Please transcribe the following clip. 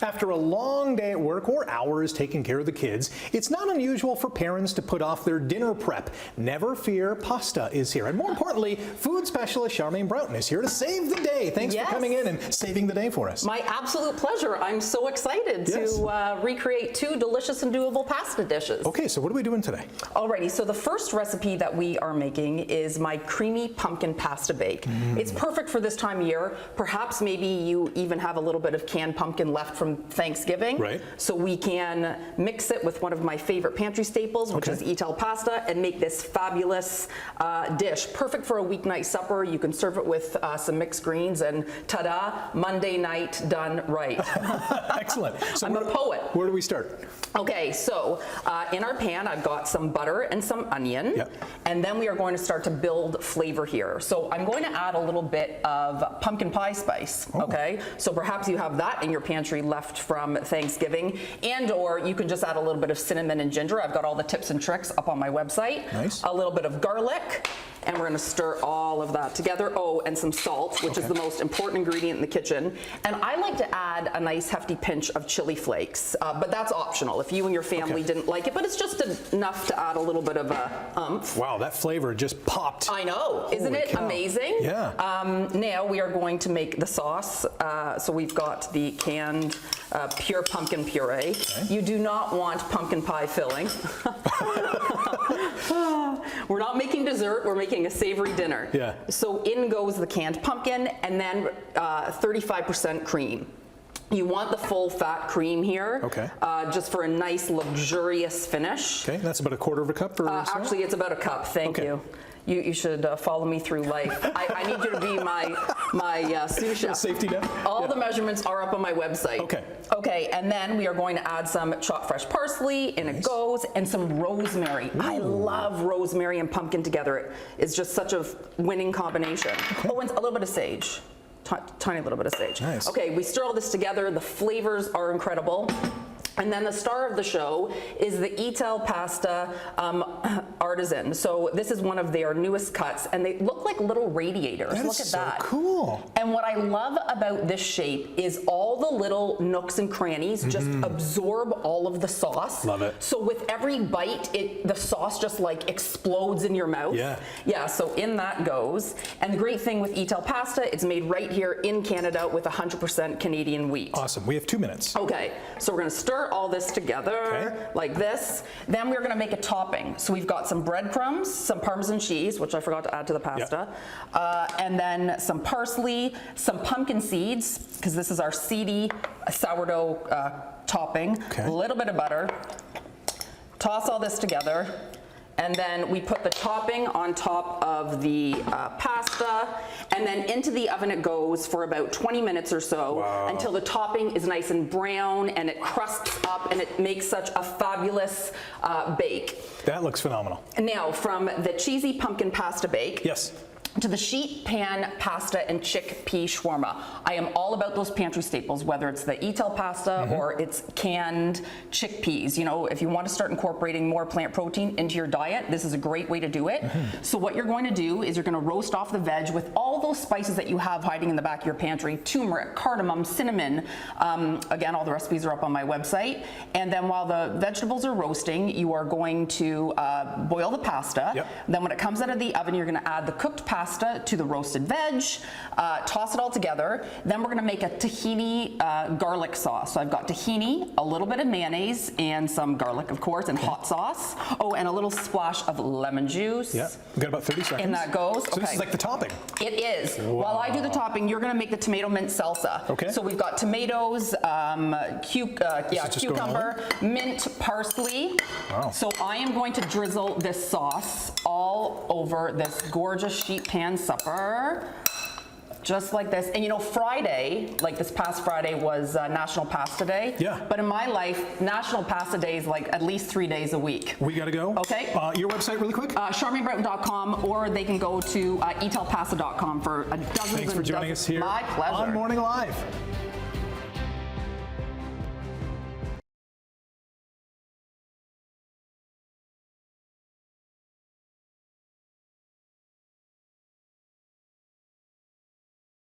After a long day at work or hours taking care of the kids, it's not unusual for parents to put off their dinner prep. Never fear, pasta is here. And more importantly, food specialist Charmaine Broughton is here to save the day. Thanks for coming in and saving the day for us. My absolute pleasure. I'm so excited to recreate two delicious and doable pasta dishes. Okay, so what are we doing today? Alrighty, so the first recipe that we are making is my creamy pumpkin pasta bake. It's perfect for this time of year. Perhaps maybe you even have a little bit of canned pumpkin left from Thanksgiving. Right. So we can mix it with one of my favorite pantry staples, which is Etel pasta, and make this fabulous dish. Perfect for a weeknight supper. You can serve it with some mixed greens, and ta-da, Monday night done right. Excellent. So I'm a poet. Where do we start? Okay, so in our pan, I've got some butter and some onion, and then we are going to start to build flavor here. So I'm going to add a little bit of pumpkin pie spice, okay? So perhaps you have that in your pantry left from Thanksgiving, and or you can just add a little bit of cinnamon and ginger. I've got all the tips and tricks up on my website. Nice. A little bit of garlic, and we're going to stir all of that together. Oh, and some salt, which is the most important ingredient in the kitchen. And I like to add a nice hefty pinch of chili flakes, but that's optional if you and your family didn't like it, but it's just enough to add a little bit of a umph. Wow, that flavor just popped. I know. Isn't it amazing? Yeah. Now we are going to make the sauce. So we've got the canned pure pumpkin puree. You do not want pumpkin pie filling. We're not making dessert, we're making a savory dinner. Yeah. So in goes the canned pumpkin, and then 35% cream. You want the full fat cream here, just for a nice luxurious finish. Okay, that's about a quarter of a cup? Actually, it's about a cup, thank you. You should follow me through life. I need you to be my sous chef. Safety net? All the measurements are up on my website. Okay, and then we are going to add some chopped fresh parsley, and it goes, and some rosemary. I love rosemary and pumpkin together. It's just such a winning combination. Oh, and a little bit of sage. Tiny little bit of sage. Nice. Okay, we stir all this together. The flavors are incredible. And then the star of the show is the Etel pasta artisan. So this is one of their newest cuts, and they look like little radiators. Look at that. Cool. And what I love about this shape is all the little nooks and crannies just absorb all of the sauce. Love it. So with every bite, the sauce just like explodes in your mouth. Yeah, so in that goes. And the great thing with Etel pasta, it's made right here in Canada with 100% Canadian wheat. Awesome. We have 2 minutes. Okay, so we're going to stir all this together like this. Then we're going to make a topping. So we've got some breadcrumbs, some Parmesan cheese, which I forgot to add to the pasta, and then some parsley, some pumpkin seeds, because this is our seedy sourdough topping, a little bit of butter. Toss all this together. And then we put the topping on top of the pasta, and then into the oven it goes for about 20 minutes or so until the topping is nice and brown and it crusts up and it makes such a fabulous bake. That looks phenomenal. Now, from the cheesy pumpkin pasta bake, to the sheet pan pasta and chickpea shawarma. I am all about those pantry staples, whether it's the Etel pasta or it's canned chickpeas. You know, if you want to start incorporating more plant protein into your diet, this is a great way to do it. So what you're going to do is you're going to roast off the veg with all those spices that you have hiding in the back of your pantry: turmeric, cardamom, cinnamon. Again, all the recipes are up on my website. And then while the vegetables are roasting, you are going to boil the pasta. Then when it comes out of the oven, you're going to add the cooked pasta to the roasted veg, toss it all together. Then we're going to make a tahini garlic sauce. So I've got tahini, a little bit of mayonnaise, and some garlic, of course, and hot sauce. Oh, and a little splash of lemon juice. Yeah, we've got about 30 seconds. And that goes. So this is like the topping. It is. While I do the topping, you're going to make the tomato mint salsa. So we've got tomatoes, cucumber, mint, parsley. So I am going to drizzle this sauce all over this gorgeous sheet pan supper, just like this. And you know, Friday, like this past Friday, was National Pasta Day. But in my life, National Pasta Day is like at least 3 days a week. We gotta go. Okay. Your website really quick? CharmaineBroughton.com, or they can go to etelpasta.com for dozens Thanks for joining us here My pleasure. on Morning Live.